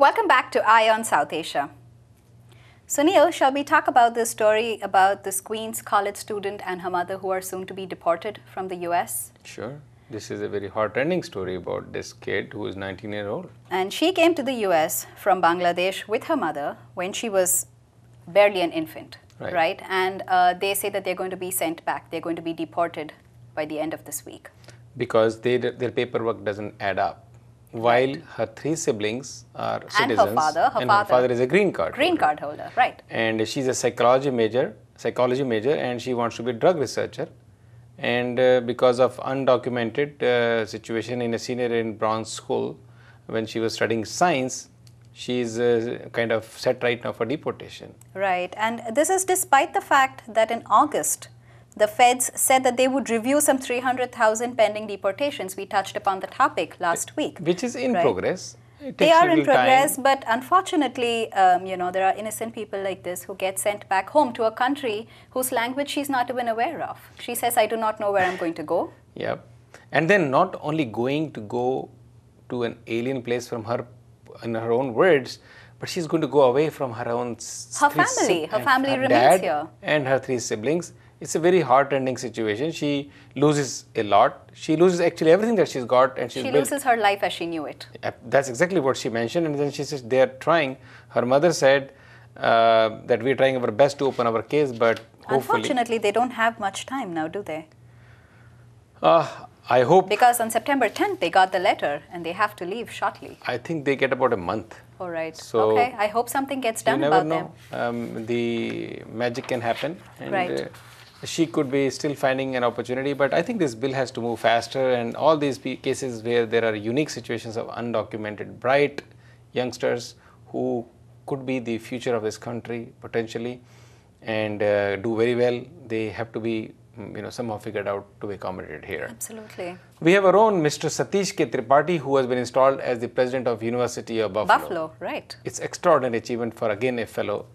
Welcome back to Eye on South Asia. So Neil, shall we talk about this story about this Queens college student and her mother who are soon to be deported from the US? Sure. This is a very heart-rending story about this kid who is 19-year-old. And she came to the US from Bangladesh with her mother when she was barely an infant, right? And they say that they're going to be sent back. They're going to be deported by the end of this week. Because their paperwork doesn't add up. While her three siblings are citizens. And her father is a green card holder, right. And she's a psychology major, and she wants to be a drug researcher. And because of undocumented situation in a senior in Bronx School, when she was studying science, she's kind of set right now for deportation. Right, and this is despite the fact that in August, the feds said that they would review some 300,000 pending deportations. We touched upon the topic last week. Which is in progress. They are in progress, but unfortunately, there are innocent people like this who get sent back home to a country whose language she's not even aware of. She says, I do not know where I'm going to go. Yep. And then not only going to go to an alien place from her, in her own words, but she's going to go away from her own family. Her family remains here. And her three siblings. It's a very heart-rending situation. She loses a lot. She loses actually everything that she's got, and she loses her life as she knew it. That's exactly what she mentioned. And then she says they're trying. Her mother said that we're trying our best to open our case, but hopefully. Unfortunately, they don't have much time now, do they? I hope. Because on September 10th, they got the letter, and they have to leave shortly. I think they get about a month. All right. So okay. I hope something gets done about them. You never know. The magic can happen. And, she could be still finding an opportunity, but I think this bill has to move faster, and all these cases where there are unique situations of undocumented, bright youngsters who could be the future of this country potentially and do very well, they have to be somehow figured out to be accommodated here. Absolutely. We have our own Mr. Satish K. Tripathi, who has been installed as the president of University of Buffalo. Buffalo, right. It's extraordinary achievement for again a fellow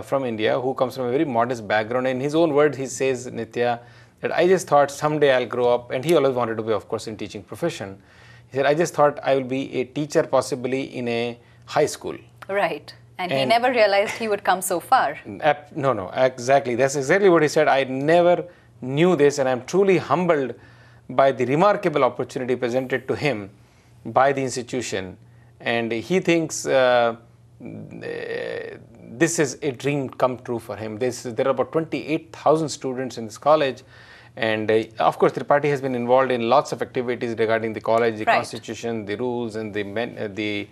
from India who comes from a very modest background. In his own words, he says, Nitya, that I just thought someday I'll grow up, and he always wanted to be, of course, in teaching profession. He said, I just thought I will be a teacher possibly in a high school. Right. And he never realized he would come so far. No, exactly. That's exactly what he said. I never knew this, and I'm truly humbled by the remarkable opportunity presented to him by the institution. And he thinks this is a dream come true for him. There are about 28,000 students in this college, and of course Tripathi has been involved in lots of activities regarding the college, the constitution, the rules, and the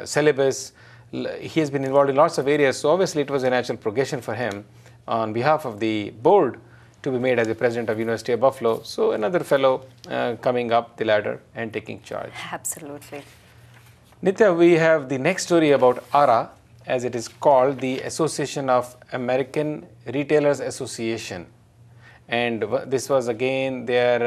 syllabus. He has been involved in lots of areas, so obviously it was a natural progression for him on behalf of the board to be made as the president of University of Buffalo. So another fellow coming up the ladder and taking charge. Absolutely. Nitya, we have the next story about ARA, as it is called, the Association of American Retailers Association. And this was again their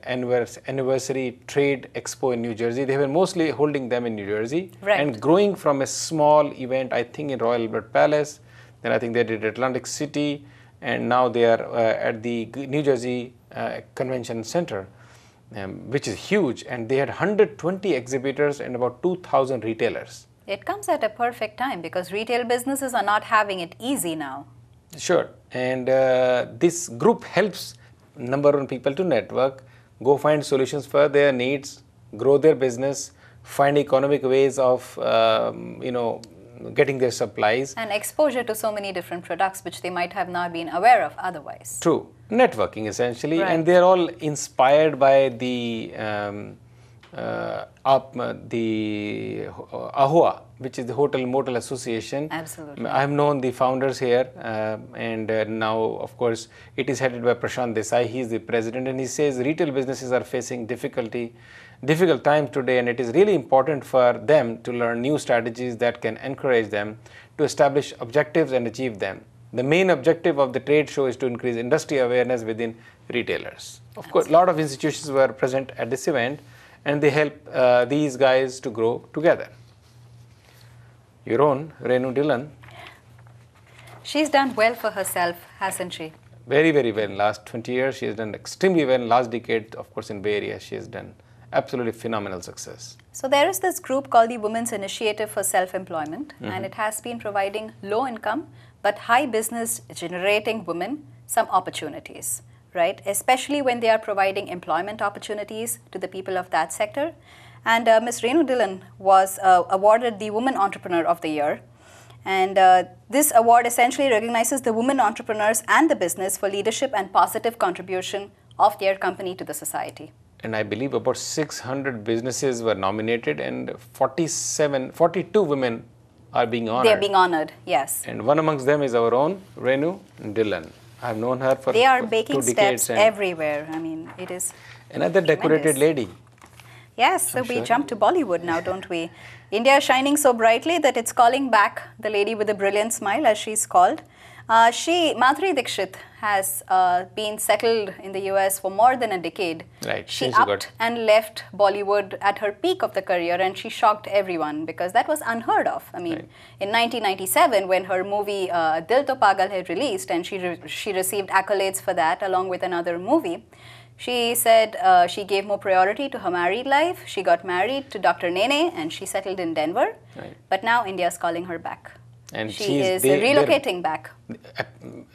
anniversary trade expo in New Jersey. They were mostly holding them in New Jersey and growing from a small event, I think in Royal Albert Palace. Then I think they did Atlantic City, and now they are at the New Jersey Convention Center. Which is huge, and they had 120 exhibitors and about 2,000 retailers. It comes at a perfect time because retail businesses are not having it easy now. Sure, and this group helps number of people to network, go find solutions for their needs, grow their business, find economic ways of getting their supplies. And exposure to so many different products which they might have not been aware of otherwise. True. Networking essentially, and they're all inspired by the AHOA, which is the Hotel Motel Association. Absolutely. I have known the founders here, and now, of course, it is headed by Prashant Desai. He is the president, and he says retail businesses are facing difficult times today, and it is really important for them to learn new strategies that can encourage them to establish objectives and achieve them. The main objective of the trade show is to increase industry awareness within retailers. Of course, a lot of institutions were present at this event, and they help these guys to grow together. Your own Renu Dhillon. She's done well for herself, hasn't she? Very, very well. In the last 20 years, she has done extremely well. In the last decade, of course, in Bay Area, she has done absolutely phenomenal success. So there is this group called the Women's Initiative for Self-Employment, and it has been providing low income but high business generating women some opportunities, right? Especially when they are providing employment opportunities to the people of that sector. And Ms. Renu Dhillon was awarded the Woman Entrepreneur of the Year. And this award essentially recognizes the women entrepreneurs and the business for leadership and positive contribution of their company to the society. And I believe about 600 businesses were nominated and 42 women are being honored. They're being honored, yes. And one amongst them is our own Renu Dhillon. I've known her for 2 decades. They are making steps everywhere. I mean, it is another decorated lady. Yes, so we jump to Bollywood now, don't we? India is shining so brightly that it's calling back the lady with a brilliant smile, as she's called. Madhuri Dixit has been settled in the US for more than a decade. Right. She upped and left Bollywood at her peak of the career, and she shocked everyone because that was unheard of. I mean, in 1997, when her movie Dil To Pagal had released, and she received accolades for that along with another movie, she said she gave more priority to her married life. She got married to Dr. Nene and she settled in Denver. Right. But now India is calling her back. And she is relocating back.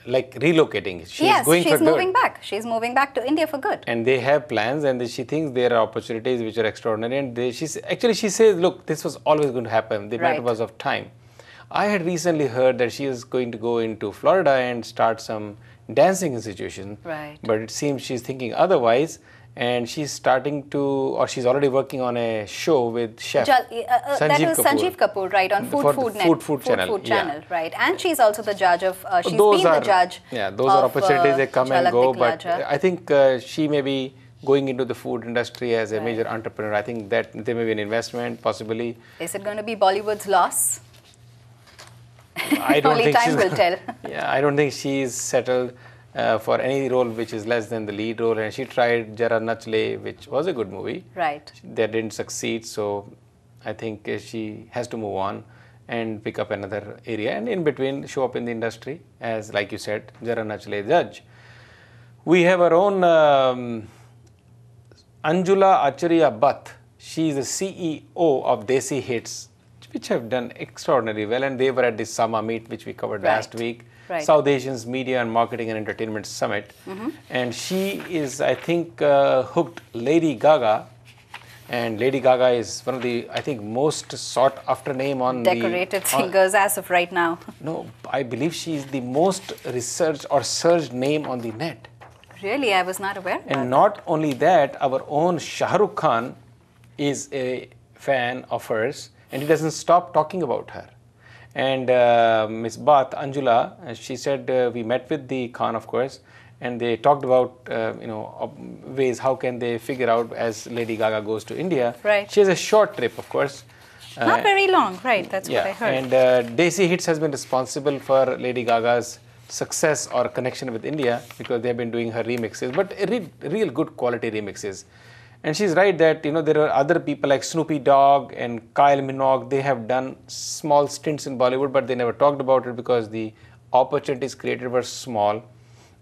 Like relocating. Yes, she's moving back. She's moving back to India for good. And they have plans, and she thinks there are opportunities which are extraordinary. And she says, look, this was always going to happen. The matter was of time. I had recently heard that she is going to go into Florida and start some dancing institution. Right. But it seems she's thinking otherwise. And she's starting to, or she's already working on a show with chef Sanjeev Kapoor, right, on Food Channel, right. And she's also the judge of, she's been the judge. Yeah, those are opportunities that come and go, but I think she may be going into the food industry as a major entrepreneur. I think that there may be an investment, possibly. Is it going to be Bollywood's loss? I don't Only think time will tell. Yeah, I don't think she's settled for any role which is less than the lead role, and she tried Jara Nachle, which was a good movie. Right. That didn't succeed, so I think she has to move on and pick up another area, and in between show up in the industry as, like you said, Jara Nachle judge. We have our own Anjula Acharya Bhatt. She is the CEO of Desi Hits, which have done extraordinarily well, and they were at the Sama Meet, which we covered last week. South Asians Media and Marketing and Entertainment Summit. And she is, I think, hooked Lady Gaga. And Lady Gaga is one of the, I think, most sought after name on decorated singers as of right now. No, I believe she is the most researched or searched name on the net. Really? I was not aware of that. And not only that, our own Shah Rukh Khan is a fan of hers, and he doesn't stop talking about her. And Ms. Bhatt, Anjula, she said we met with the Khan, of course, and they talked about ways how can they figure out as Lady Gaga goes to India. Right. She has a short trip, of course. Not very long, right? That's what I heard. And Desi Hits has been responsible for Lady Gaga's success or connection with India because they have been doing her remixes, but real good quality remixes. And she's right that there are other people like Snoopy Dogg and Kyle Minogue. They have done small stints in Bollywood, but they never talked about it because the opportunities created were small,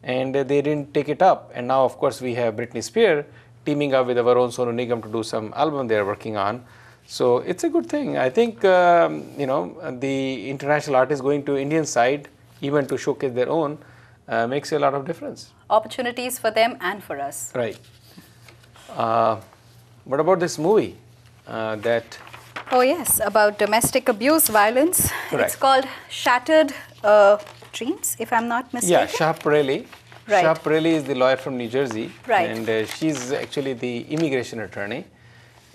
and they didn't take it up. And now, of course, we have Britney Spears teaming up with our own Sonu Nigam to do some album they are working on. So it's a good thing. I think the international artists going to Indian side, even to showcase their own, makes a lot of difference. Opportunities for them and for us. Right. What about this movie that... Oh yes, about domestic abuse, violence. Correct. It's called Shattered Dreams, if I'm not mistaken. Yeah, Shah Pareli. Right. Shah Pareli is the lawyer from New Jersey. Right. And she's actually the immigration attorney.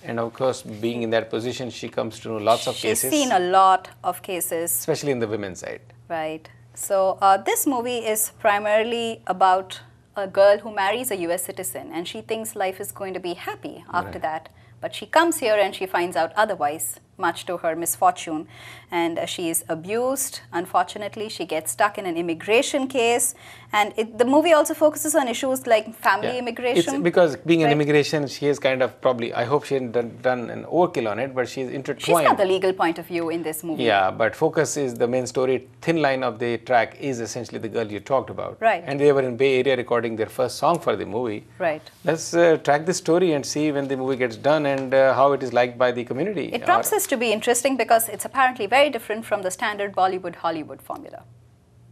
And of course, being in that position, she comes to know lots of cases. She's seen a lot of cases. Especially in the women's side. Right. So this movie is primarily about a girl who marries a US citizen, and she thinks life is going to be happy after that. But she comes here and she finds out otherwise. much to her misfortune, and she is abused. Unfortunately, she gets stuck in an immigration case, and the movie also focuses on issues like family immigration. It's because being an immigration, she is kind of probably, I hope she hasn't done an overkill on it, but she's intertwined. She's got the legal point of view in this movie. Yeah, but focus is the main story. Thin line of the track is essentially the girl you talked about. Right. And they were in Bay Area recording their first song for the movie. Right. Let's track the story and see when the movie gets done and how it is liked by the community. It promises to be interesting because it's apparently very different from the standard Bollywood Hollywood formula.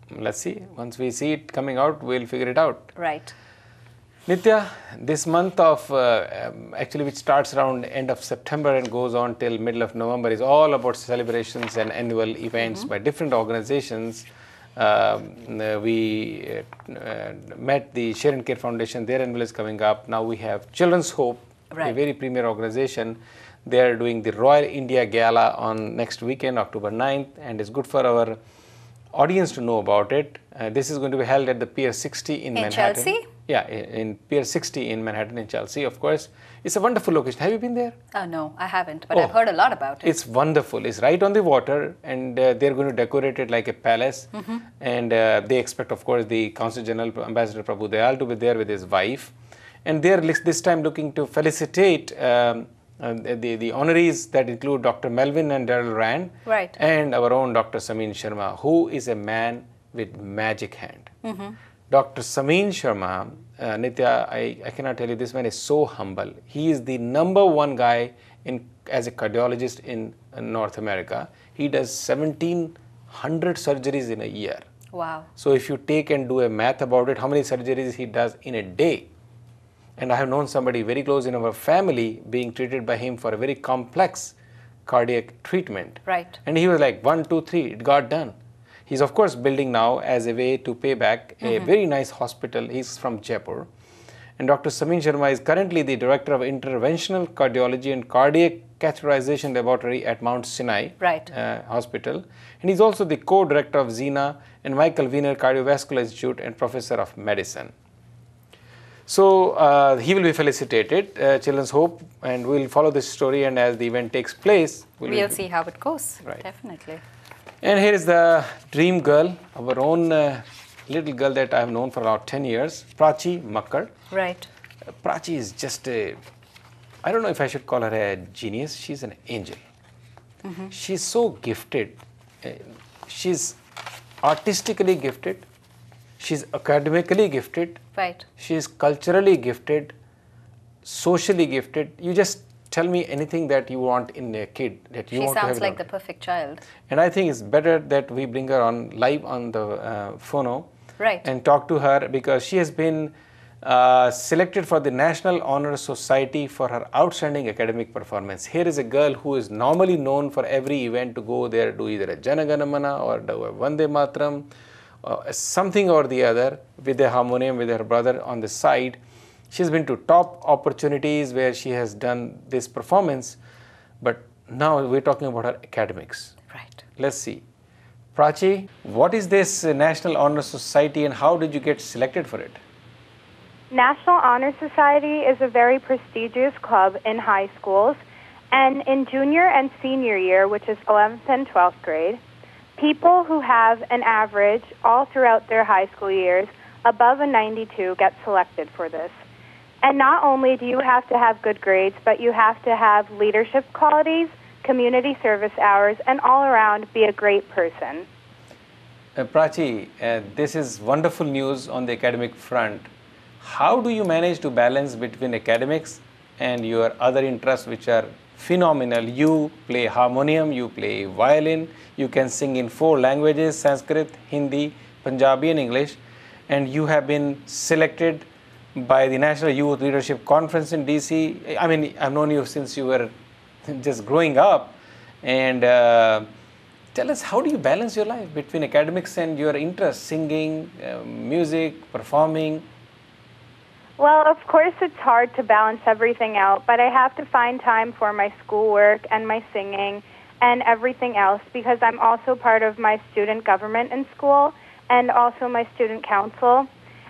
Let's see. Once we see it coming out, we'll figure it out. Right. Nitya, this month of, actually which starts around end of September and goes on till middle of November, is all about celebrations and annual events by different organizations. We met the Share and Care Foundation, their annual is coming up. Now we have Children's Hope, a very premier organization. They are doing the Royal India Gala on next weekend, October 9th, and it's good for our audience to know about it. This is going to be held at the Pier 60 in Manhattan. Chelsea? Yeah, in Pier 60 in Manhattan in Chelsea, of course. It's a wonderful location. Have you been there? No, I haven't, but I've heard a lot about it. It's wonderful. It's right on the water, and they're going to decorate it like a palace. And they expect, of course, the Consul General Ambassador Prabhu Dayal to be there with his wife. And they're this time looking to felicitate the honorees that include Dr. Melvin and Daryl Rand, and our own Dr. Samin Sharma, who is a man with magic hand. Dr. Samin Sharma, Nitya, I cannot tell you, this man is so humble. He is the #1 guy as a cardiologist in North America. He does 1,700 surgeries in a year. Wow. So if you take and do a math about it, how many surgeries he does in a day? And I have known somebody very close in our family being treated by him for a very complex cardiac treatment. Right. And he was like, 1, 2, 3, it got done. He's of course building now as a way to pay back a very nice hospital. He's from Jaipur. And Dr. Samin Sharma is currently the Director of Interventional Cardiology and Cardiac Catheterization Laboratory at Mount Sinai Hospital. And he's also the co-director of Zina and Michael Wiener Cardiovascular Institute and Professor of Medicine. So he will be felicitated, Children's Hope, and we'll follow this story, and as the event takes place, we'll see how it goes. Right. Definitely. And here is the dream girl, our own little girl that I have known for about 10 years, Prachi Makkar. Right. Prachi is just a, I don't know if I should call her a genius. She's an angel. She's so gifted. She's artistically gifted. She's academically gifted. Right. She's culturally gifted, socially gifted. You just tell me anything that you want in a kid that you want to have. She sounds like the perfect child. And I think it's better that we bring her on live on the phono and talk to her, because she has been selected for the National Honor Society for her outstanding academic performance. Here is a girl who is normally known for every event to go there, do either a Jana Gana Mana or do a Vande Mataram, something or the other, with a harmonium with her brother on the side. She's been to top opportunities where she has done this performance, but now we're talking about her academics. Right. Let's see. Prachi, what is this National Honor Society and how did you get selected for it? National Honor Society is a very prestigious club in high schools, and in junior and senior year, which is 11th and 12th grade, people who have an average all throughout their high school years above a 92 get selected for this. And not only do you have to have good grades, but you have to have leadership qualities, community service hours, and all around be a great person. Prachi, this is wonderful news on the academic front. How do you manage to balance between academics and your other interests, which are phenomenal? You play harmonium, you play violin, you can sing in 4 languages, Sanskrit, Hindi, Punjabi and English, and you have been selected by the National Youth Leadership Conference in DC. I mean, I've known you since you were just growing up. And tell us, how do you balance your life between academics and your interests, singing, music, performing? Well, of course it's hard to balance everything out, but I have to find time for my schoolwork and my singing and everything else, because I'm also part of my student government in school and also my student council.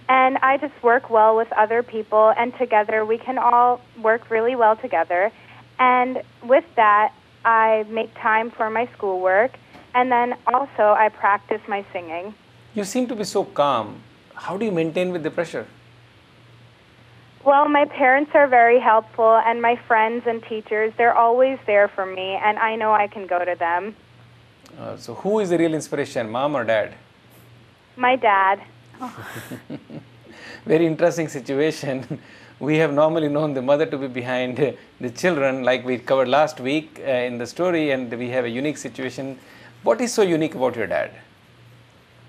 And I just work well with other people, and together we can all work really well together. And with that, I make time for my schoolwork, and then also I practice my singing. You seem to be so calm. How do you maintain with the pressure? Well, my parents are very helpful, and my friends and teachers, they're always there for me, and I know I can go to them. So who is the real inspiration, mom or dad? My dad. Very interesting situation. We have normally known the mother to be behind the children, like we covered last week in the story, and we have a unique situation. What is so unique about your dad?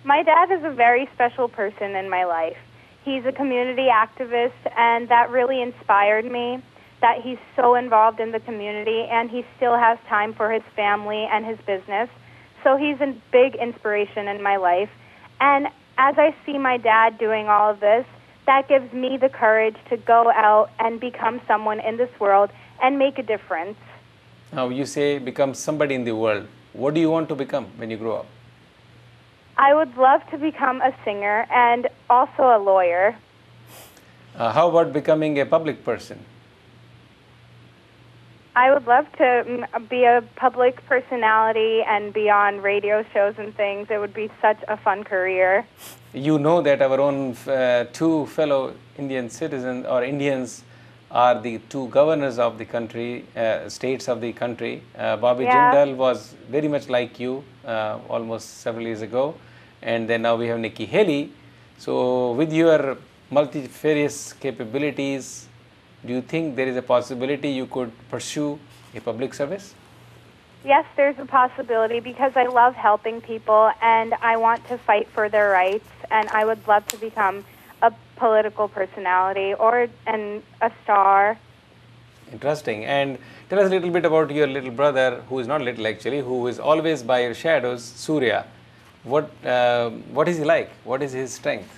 My dad is a very special person in my life. He's a community activist, and that really inspired me, that he's so involved in the community, and he still has time for his family and his business. So he's a big inspiration in my life. And as I see my dad doing all of this, that gives me the courage to go out and become someone in this world and make a difference. Now you say become somebody in the world. What do you want to become when you grow up? I would love to become a singer and also a lawyer. How about becoming a public person? I would love to be a public personality and be on radio shows and things. It would be such a fun career. You know that our own two fellow Indian citizens or Indians are the two governors of the country, states of the country. Bobby Jindal was very much like you almost several years ago, and then now we have Nikki Haley. So with your multifarious capabilities, do you think there is a possibility you could pursue a public service? Yes, there's a possibility because I love helping people and I want to fight for their rights, and I would love to become a political personality or a star. Interesting. And tell us a little bit about your little brother, who is not little actually, who is always by your shadows, Surya. What is he like? What is his strength?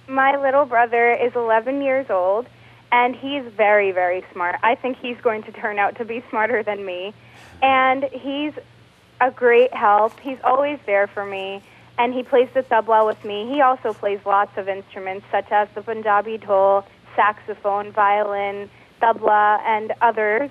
My little brother is 11 years old, and he's very, very smart. I think he's going to turn out to be smarter than me. And he's a great help. He's always there for me. And he plays the tabla with me. He also plays lots of instruments, such as the Punjabi dhol, saxophone, violin, tabla, and others.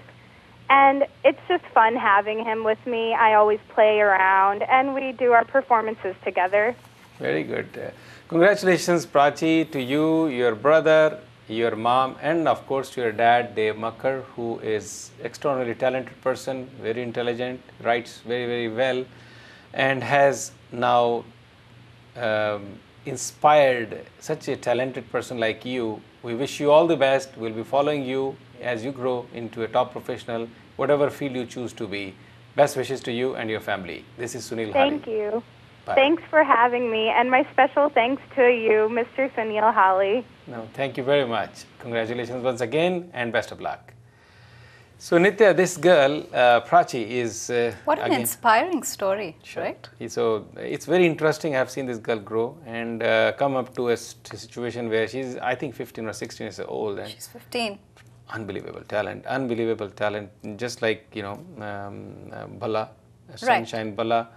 And it's just fun having him with me. I always play around, and we do our performances together. Very good. Congratulations, Prachi, to you, your brother, your mom, and of course your dad, Dave Makkar, who is extraordinarily talented person, very intelligent, writes very, very well, and has now inspired such a talented person like you. We wish you all the best. We'll be following you as you grow into a top professional, whatever field you choose to be. Best wishes to you and your family. This is Sunil Hali. Thank you. Bye. Thanks for having me, and my special thanks to you, Mr. Sunil Hali. No, thank you very much. Congratulations once again, and best of luck. So Nitya, this girl, Prachi, is... what an inspiring story, sure. Right? So it's very interesting. I've seen this girl grow and come up to a situation where she's, I think, 15 or 16 years old. And she's 15. Unbelievable talent, just like, you know, Bala, Sunshine Bala.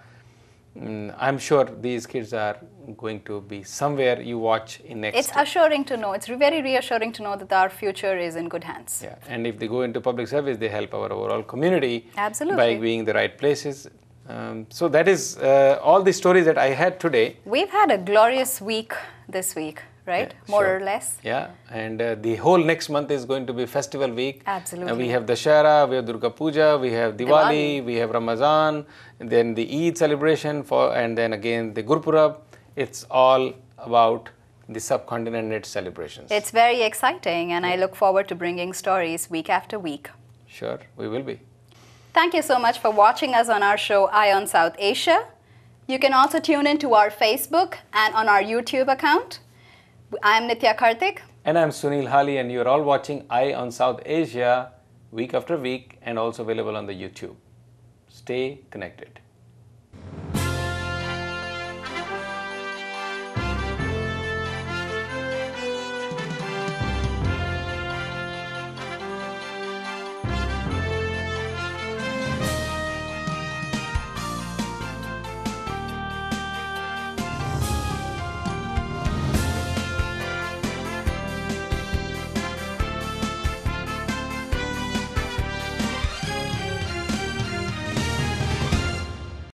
I'm sure these kids are going to be somewhere you watch in next. It's assuring to know, it's very reassuring to know that our future is in good hands. Yeah, and if they go into public service, they help our overall community. Absolutely. By being in the right places. So that is all the stories that I had today. We've had a glorious week this week, right? Yeah, more sure. or less. Yeah, and the whole next month is going to be festival week. Absolutely. We have Dashera, we have Durga Puja, we have Diwali, we have Ramazan, and then the Eid celebration, and then again the Gurpurab. It's all about the subcontinent and its celebrations. It's very exciting, and I look forward to bringing stories week after week. Sure, we will be. Thank you so much for watching us on our show Eye on South Asia. You can also tune in to our Facebook and on our YouTube account. I'm Nitya Karthik. And I'm Sunil Hali, and you're all watching Eye on South Asia week after week and also available on the YouTube. Stay connected.